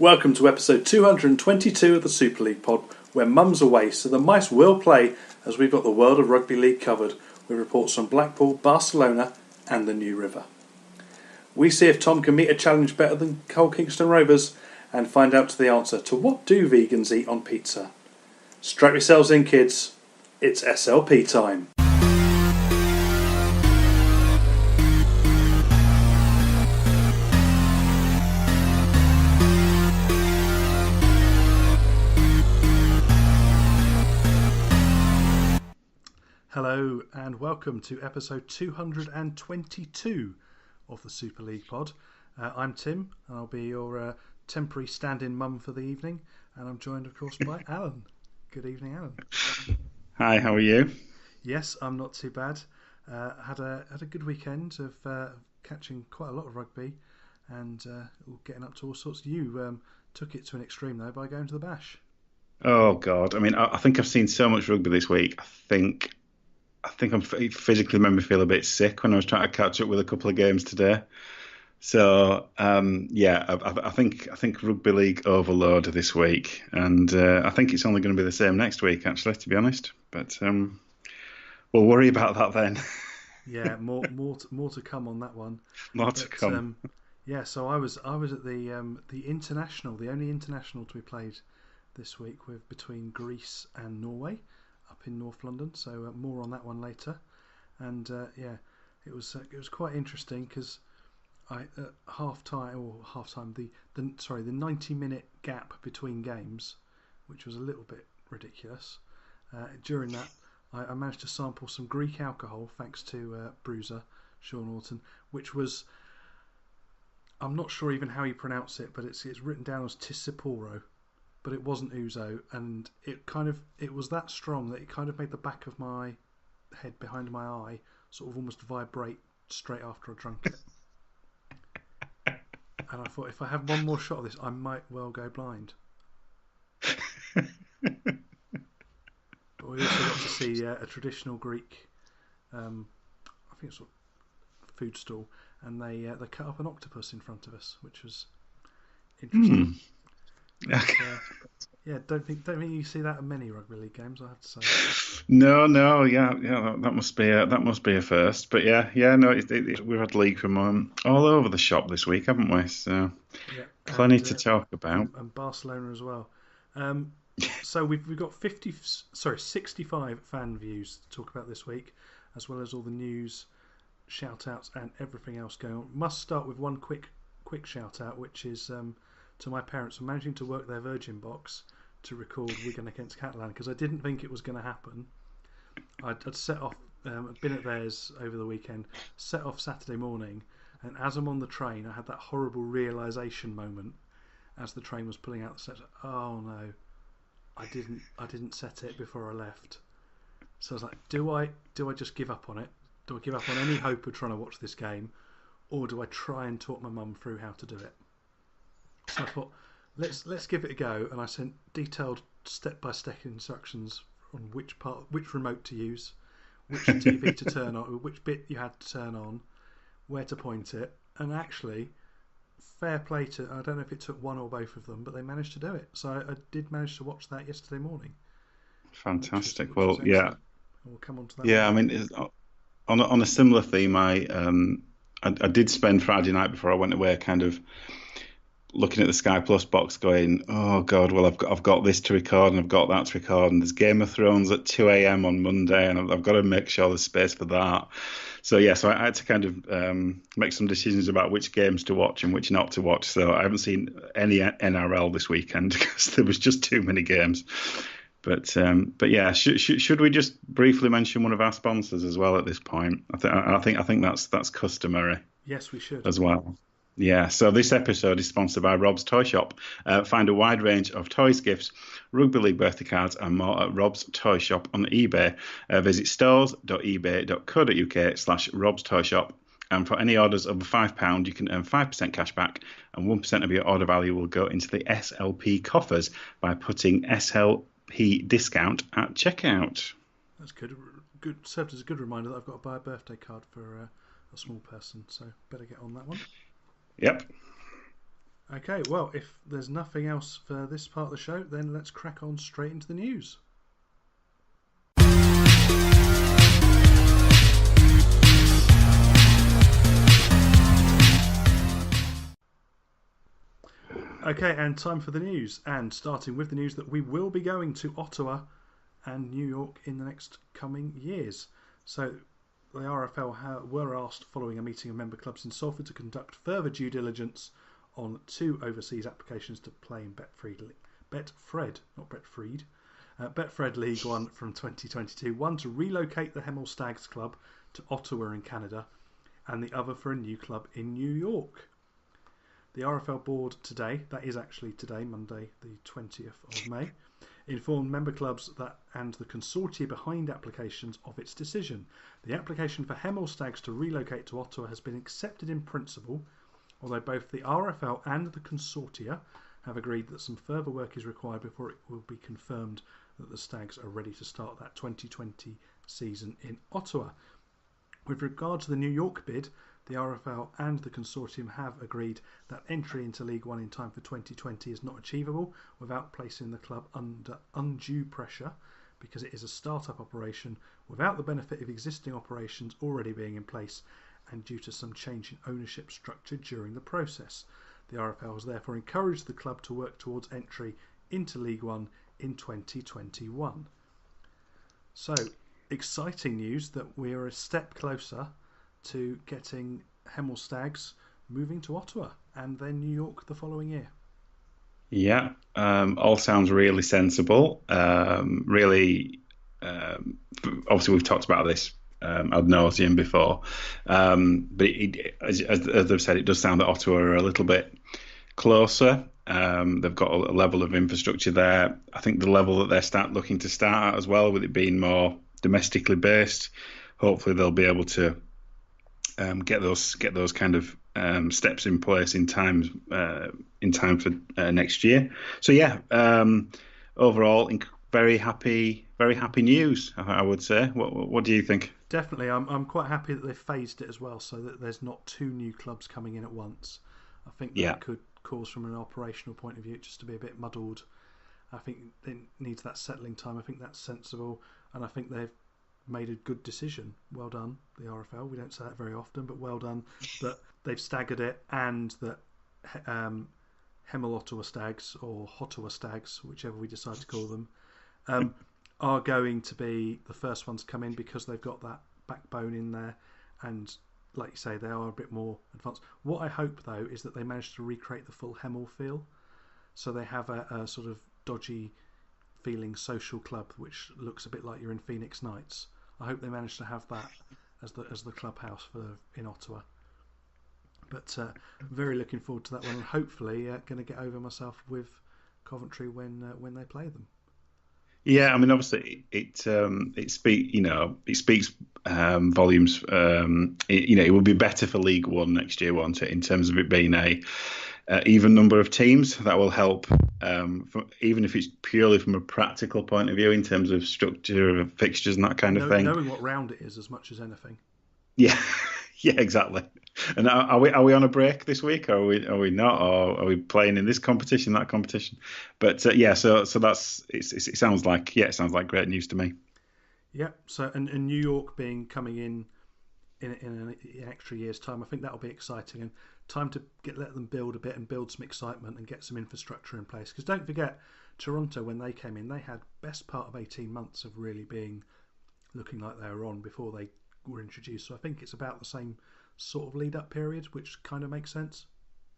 Welcome to episode 222 of the Superleague pod, where mum's away so the mice will play as we've got the world of rugby league covered with reports from Blackpool, Barcelona and the New River. We see if Tom can meet a challenge better than Hull Kingston Rovers and find out the answer to what do vegans eat on pizza. Strap yourselves in, kids. It's SLP time. Hello and welcome to episode 222 of the Super League pod. I'm Tim and I'll be your temporary stand-in mum for the evening, and I'm joined of course by Alan. Good evening, Alan. Hi, how are you? Yes, I'm not too bad. Had a good weekend of catching quite a lot of rugby and getting up to all sorts. You took it to an extreme though by going to the Bash. Oh God, I mean, I think I've seen so much rugby this week. I think I'm physically made me feel a bit sick when I was trying to catch up with a couple of games today. So I think Rugby League overload this week, and I think it's only going to be the same next week, actually, to be honest. But we'll worry about that then. Yeah, more to come on that one. More to come. So I was at the international, the only international to be played this week between Greece and Norway up in North London. So more on that one later. And it was quite interesting because the 90-minute gap between games, which was a little bit ridiculous. During that, I managed to sample some Greek alcohol thanks to Bruiser Sean Orton, which was, I'm not sure even how you pronounce it, but it's written down as Tissiporo, but it wasn't ouzo, and it was that strong that it kind of made the back of my head behind my eye sort of almost vibrate straight after I drank it. And I thought, if I have one more shot of this, I might well go blind. But we also got to see a traditional Greek, I think it's a food stall, and they cut up an octopus in front of us, which was interesting. Don't think you see that at many rugby league games, I have to say. No, that must be a first. But we've had league from all over the shop this week, haven't we? So plenty to talk about, and Barcelona as well. So we've got 65 fan views to talk about this week, as well as all the news, shout outs, and everything else going on. Must start with one quick shout out, which is to my parents for managing to work their Virgin box to record Wigan against Catalan, because I didn't think it was going to happen. I'd set off, I'd been at theirs over the weekend, set off Saturday morning, and as I'm on the train, I had that horrible realisation moment as the train was pulling out the steps. Oh no, I didn't set it before I left. So I was like, do I just give up on it? Do I give up on any hope of trying to watch this game, or do I try and talk my mum through how to do it? So I thought, let's give it a go, and I sent detailed step-by-step instructions on which remote to use, which TV to turn on, which bit you had to turn on, where to point it, and actually, fair play to, I don't know if it took one or both of them, but they managed to do it. So I did manage to watch that yesterday morning. Fantastic. We'll come on to that. Yeah, I mean, on a similar theme, I did spend Friday night before I went away kind of looking at the Sky Plus box going, oh God, well, I've got this to record and I've got that to record, and there's Game of Thrones at 2 a.m. on Monday, and I've got to make sure there's space for that. So I had to kind of make some decisions about which games to watch and which not to watch. So I haven't seen any NRL this weekend because there was just too many games. But yeah, should we just briefly mention one of our sponsors as well at this point? I think that's customary. Yes, we should as well. Yeah, so this episode is sponsored by Rob's Toy Shop. Find a wide range of toys, gifts, rugby league birthday cards and more at Rob's Toy Shop on eBay. Visit stores.ebay.co.uk/Rob's Toy Shop. And for any orders over £5, you can earn 5% cash back, and 1% of your order value will go into the SLP coffers by putting SLP discount at checkout. That's good. Served as a good reminder that I've got to buy a birthday card for a small person, so better get on that one. Yep. Okay, well, if there's nothing else for this part of the show, then let's crack on straight into the news. Okay, and time for the news. And starting with the news that we will be going to Ottawa and New York in the next coming years. So the RFL were asked, following a meeting of member clubs in Salford, to conduct further due diligence on 2 overseas applications to play in Betfred League One from 2022. One to relocate the Hemel Stags club to Ottawa in Canada, and the other for a new club in New York. The RFL board today, that is actually today, Monday the 20th of May, informed member clubs and the consortia behind applications of its decision. The application for Hemel Stags to relocate to Ottawa has been accepted in principle, although both the RFL and the consortia have agreed that some further work is required before it will be confirmed that the Stags are ready to start that 2020 season in Ottawa. With regard to the New York bid, the RFL and the consortium have agreed that entry into League One in time for 2020 is not achievable without placing the club under undue pressure, because it is a start-up operation without the benefit of existing operations already being in place, and due to some change in ownership structure during the process. The RFL has therefore encouraged the club to work towards entry into League One in 2021. So, exciting news that we're a step closer to getting Hemel Stags moving to Ottawa and then New York the following year. Yeah, all sounds really sensible. Really, obviously we've talked about this ad nauseum before, but as I've said, it does sound that Ottawa are a little bit closer. They've got a level of infrastructure there. I think the level that they're looking to start at as well, with it being more domestically based, hopefully they'll be able to get those kind of steps in place in time for next year. So yeah, overall, very happy news, I would say. What do you think? Definitely, I'm quite happy that they've phased it as well, so that there's not 2 new clubs coming in at once. I think that could cause, from an operational point of view, just to be a bit muddled. I think it needs that settling time. I think that's sensible, and I think they've made a good decision. Well done, the RFL. We don't say that very often, but well done that they've staggered it, and that Hemel Ottawa Stags, or Ottawa Stags, whichever we decide to call them, are going to be the first ones to come in, because they've got that backbone in there, and like you say, they are a bit more advanced. What I hope, though, is that they manage to recreate the full Hemel feel, so they have a sort of dodgy feeling social club which looks a bit like you're in Phoenix Nights. I hope they manage to have that as the clubhouse in Ottawa. But very looking forward to that one, and hopefully going to get over myself with Coventry when they play them. Yeah, I mean, obviously, it speaks volumes. It will be better for League One next year, won't it? In terms of it being a even number of teams, that will help. Even if it's purely from a practical point of view, in terms of structure of fixtures and that kind of thing. Knowing what round it is as much as anything. Yeah, yeah, exactly. And are we on a break this week? Or are we not? Or are we playing in this competition, that competition? But yeah, so that's it sounds like great news to me. Yeah. So and New York coming in an extra year's time, I think that'll be exciting, and time to let them build a bit and build some excitement and get some infrastructure in place. Because don't forget, Toronto, when they came in, they had best part of 18 months of really looking like they were on before they were introduced. So I think it's about the same sort of lead up period, which kind of makes sense.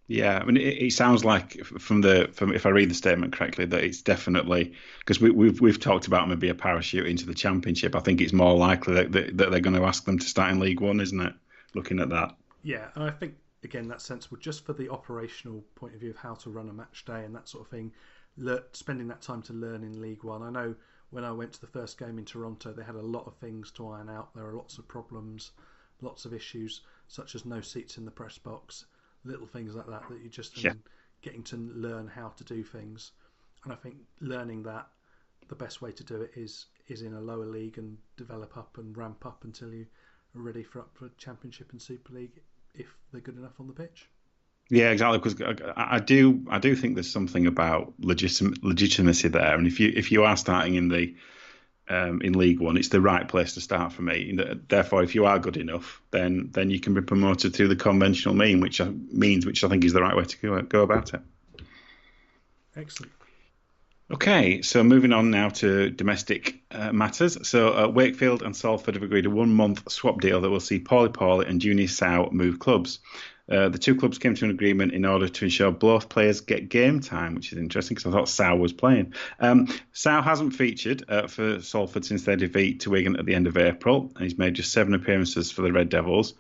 Yeah, I mean, it sounds like from if I read the statement correctly, that it's definitely, because we've talked about maybe a parachute into the Championship. I think it's more likely that they're going to ask them to start in League One, isn't it? Looking at that. Yeah, and I think again that's sensible, just for the operational point of view of how to run a match day and that sort of thing. Spending that time to learn in League One. I know when I went to the first game in Toronto, they had a lot of things to iron out. There are lots of problems, lots of issues, such as no seats in the press box. Little things like that you just getting to learn how to do things. And I think learning that the best way to do it is in a lower league and develop up and ramp up until you are ready for Championship and Super League, if they're good enough on the pitch. Yeah, exactly. Because I do think there's something about legitimacy there, and if you are starting in League One, it's the right place to start for me. Therefore, if you are good enough, then you can be promoted through the conventional means, which I think is the right way to go about it. Excellent. Okay, so moving on now to domestic matters. So Wakefield and Salford have agreed a 1 month swap deal that will see Paulie Paulie and Junior Sow move clubs. The two clubs came to an agreement in order to ensure both players get game time, which is interesting because I thought Sow was playing. Sow hasn't featured for Salford since their defeat to Wigan at the end of April, and he's made just 7 appearances for the Red Devils.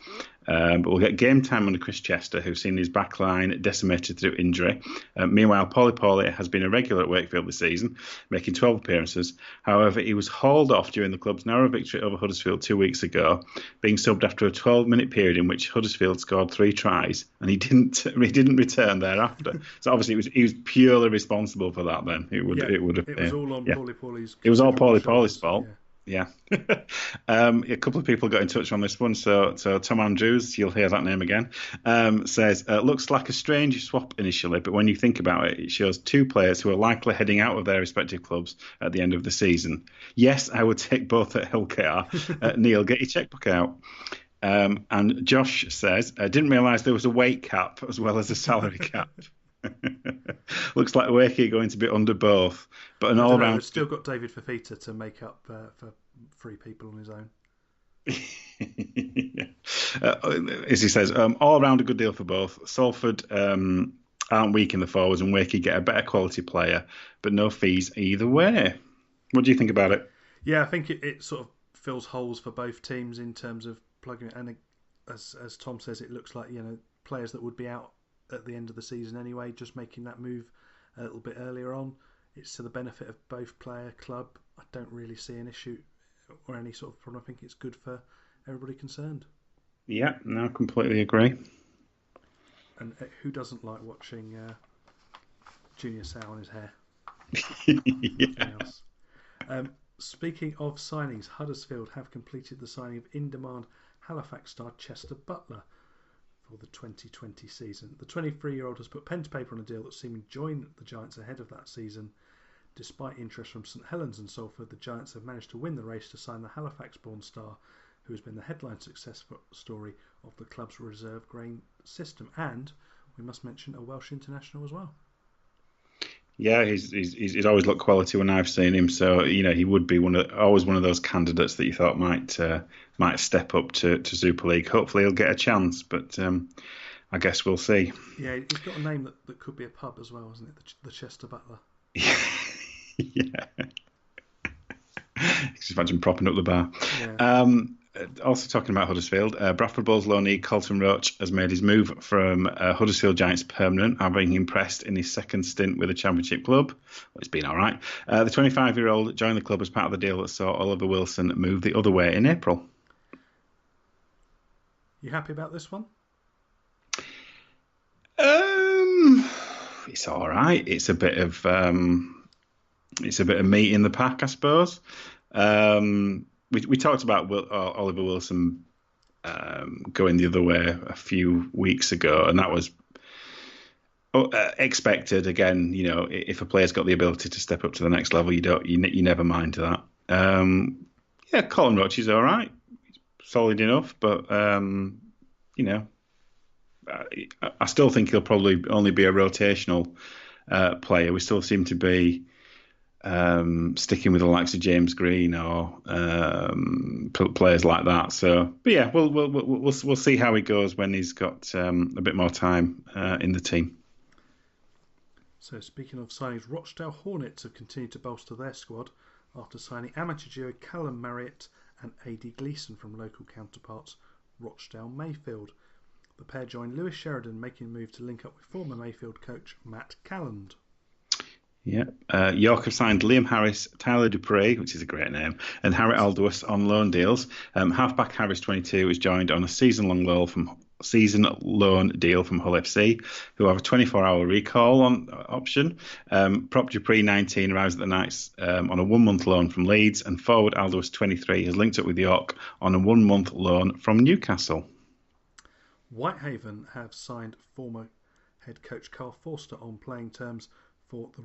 But we'll get game time under Chris Chester, who's seen his back line decimated through injury. Meanwhile, Paulie Paulie has been a regular at Wakefield this season, making 12 appearances. However, he was hauled off during the club's narrow victory over Huddersfield 2 weeks ago, being subbed after a 12-minute period in which Huddersfield scored 3 tries, and he didn't return thereafter. So obviously, he was purely responsible for that. Then it would have it been. was all on Yeah. Paulie Paulie's. It was all Paulie considerable Paulie's fault. shoulders. Yeah. A couple of people got in touch on this one. So Tom Andrews, you'll hear that name again, says, looks like a strange swap initially, but when you think about it, it shows two players who are likely heading out of their respective clubs at the end of the season. Yes, I would take both at Hillcare. Neil, get your checkbook out. And Josh says, I didn't realise there was a weight cap as well as a salary cap. Looks like Wakey are going to be under both, but an all-round. We've still got David Fafita to make up for 3 people on his own. As he says, all around a good deal for both. Salford aren't weak in the forwards, and Wakey get a better quality player, but no fees either way. What do you think about it? Yeah, I think it sort of fills holes for both teams in terms of plugging it. And as Tom says, it looks like players that would be out at the end of the season anyway, just making that move a little bit earlier on. It's to the benefit of both player, club. I don't really see an issue or any sort of problem. I think it's good for everybody concerned. Yeah, no, completely agree. And who doesn't like watching Junior Sow on his hair? Yeah. Speaking of signings, Huddersfield have completed the signing of in-demand Halifax star Chester Butler for the 2020 season. The 23-year-old has put pen to paper on a deal that seemed to join the Giants ahead of that season. Despite interest from St Helens and Salford, the Giants have managed to win the race to sign the Halifax-born star, who has been the headline success story of the club's reserve grade system. And we must mention a Welsh international as well. Yeah, he's always looked quality when I've seen him. So he would be always one of those candidates that you thought might step up to Super League. Hopefully, he'll get a chance, but I guess we'll see. Yeah, he's got a name that could be a pub as well, isn't it? The Chester Butler. Yeah. Just imagine propping up the bar. Yeah. Also talking about Huddersfield, Bradford Bulls loanee Colton Roach has made his move from Huddersfield Giants permanent, having impressed in his second stint with a Championship club. Well, it's been all right. The 25-year-old joined the club as part of the deal that saw Oliver Wilson move the other way in April. You happy about this one? It's all right. It's a bit of meat in the pack, I suppose. We talked about Oliver Wilson going the other way a few weeks ago, and that was expected. Again, if a player's got the ability to step up to the next level, you never mind that. Yeah, Colin Roach is all right, solid enough, but I still think he'll probably only be a rotational player. We still seem to be sticking with the likes of James Green or players like that. So, but yeah, we'll see how he goes when he's got a bit more time in the team. So, speaking of signings, Rochdale Hornets have continued to bolster their squad after signing amateur duo Callum Marriott and A.D. Gleeson from local counterparts Rochdale Mayfield. The pair joined Lewis Sheridan, making a move to link up with former Mayfield coach Matt Calland. Yeah, York have signed Liam Harris, Tyler Dupree, which is a great name, and Harry Aldous on loan deals. Halfback Harris, 22, is joined on a season-long loan deal from Hull FC, who have a 24-hour recall option. Prop Dupree, 19, arrives at the Knights on a 1-month loan from Leeds, and forward Aldous, 23, has linked up with York on a 1-month loan from Newcastle. Whitehaven have signed former head coach Carl Forster on playing terms for the